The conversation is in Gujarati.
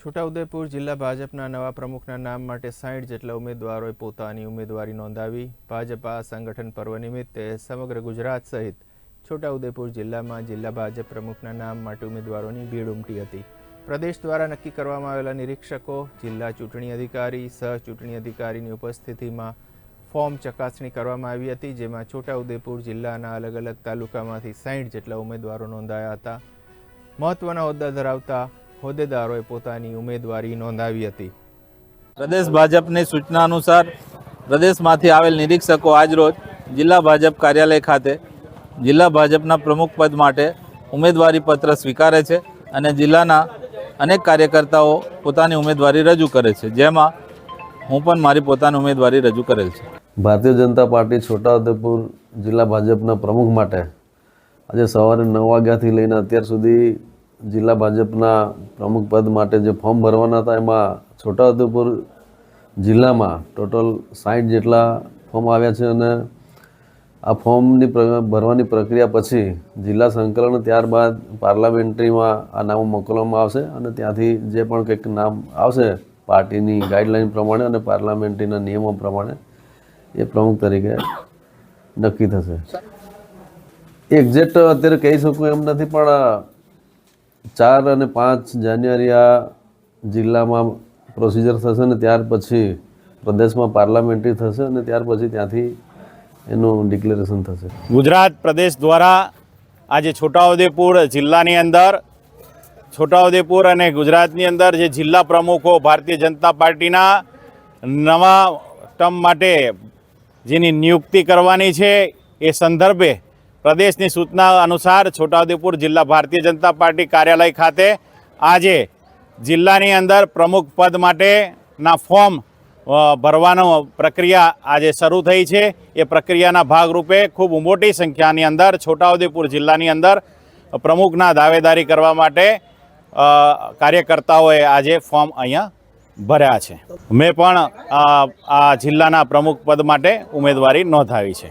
છોટાઉદેપુર જિલ્લા ભાજપના નવા પ્રમુખના નામ માટે 60 જેટલા ઉમેદવારોએ પોતાની ઉમેદવારી નોંધાવી। ભાજપા સંગઠન પર્વ નિમિત્તે સમગ્ર ગુજરાત સહિત છોટાઉદેપુર જિલ્લામાં જિલ્લા ભાજપ પ્રમુખના નામ માટે ઉમેદવારોની ભીડ ઉમટી હતી। પ્રદેશ દ્વારા નક્કી કરવામાં આવેલા નિરીક્ષકો, જિલ્લા ચૂંટણી અધિકારી, સહ ચૂંટણી અધિકારીની ઉપસ્થિતિમાં ફોર્મ ચકાસણી કરવામાં આવી હતી, જેમાં છોટાઉદેપુર જિલ્લાના અલગ અલગ તાલુકામાંથી 60 જેટલા ઉમેદવારો નોંધાયા હતા। મહત્વના હોદ્દા ધરાવતા હોદ્દેદારોએ પોતાની ઉમેદવારી નોંધાવી હતી। પ્રદેશ ભાજપની સૂચના અનુસાર પ્રદેશમાંથી આવેલ નિરીક્ષકો આજરોજ જિલ્લા ભાજપ કાર્યાલય ખાતે જિલ્લા ભાજપના પ્રમુખ પદ માટે ઉમેદવારી પત્ર સ્વીકારે છે અને જિલ્લાના અનેક કાર્યકર્તાઓ પોતાની ઉમેદવારી રજૂ કરે છે, જેમાં હું પણ મારી પોતાની ઉમેદવારી રજૂ કરેલ છે। ભારતીય જનતા પાર્ટી છોટાઉદેપુર જિલ્લા ભાજપના પ્રમુખ માટે આજે સવારે 9 વાગ્યાથી લઈને અત્યાર સુધી જિલ્લા ભાજપના પ્રમુખ પદ માટે જે ફોર્મ ભરવાના હતા એમાં છોટાઉદેપુર જિલ્લામાં ટોટલ 60 જેટલા ફોર્મ આવ્યા છે અને આ ફોર્મની ભરવાની પ્રક્રિયા પછી જિલ્લા સંકલન ત્યારબાદ પાર્લામેન્ટરીમાં આ નામો મોકલવામાં આવશે અને ત્યાંથી જે પણ કંઈક નામ આવશે પાર્ટીની ગાઈડલાઈન પ્રમાણે અને પાર્લામેન્ટરીના નિયમો પ્રમાણે એ પ્રમુખ તરીકે નક્કી થશે। એક્ઝેક્ટ અત્યારે કહી શકું એમ નથી, પણ 4 અને 5 જાન્યુઆરી આ જિલ્લામાં પ્રોસિજર થશે ને ત્યાર પછી પ્રદેશમાં પાર્લામેન્ટરી થશે અને ત્યાર પછી ત્યાંથી એનું ડિક્લેરેશન થશે। ગુજરાત પ્રદેશ દ્વારા આજે છોટાઉદેપુર જિલ્લાની અંદર છોટાઉદેપુર અને ગુજરાતની અંદર જે જિલ્લા પ્રમુખો ભારતીય જનતા પાર્ટીના નવા ટર્મ માટે જેની નિયુક્તિ કરવાની છે એ સંદર્ભે પ્રદેશની સૂચના અનુસાર છોટાઉદેપુર જિલ્લા ભારતીય જનતા પાર્ટી કાર્યાલય ખાતે આજે જિલ્લાની અંદર પ્રમુખ પદ માટેના ફોર્મ ભરવાનો પ્રક્રિયા આજે શરૂ થઈ છે। એ પ્રક્રિયાના ભાગરૂપે ખૂબ મોટી સંખ્યાની અંદર છોટાઉદેપુર જિલ્લાની અંદર પ્રમુખના દાવેદારી કરવા માટે કાર્યકર્તાઓએ આજે ફોર્મ અહીંયા ભર્યા છે। મેં પણ આ જિલ્લાના પ્રમુખ પદ માટે ઉમેદવારી નોંધાવી છે।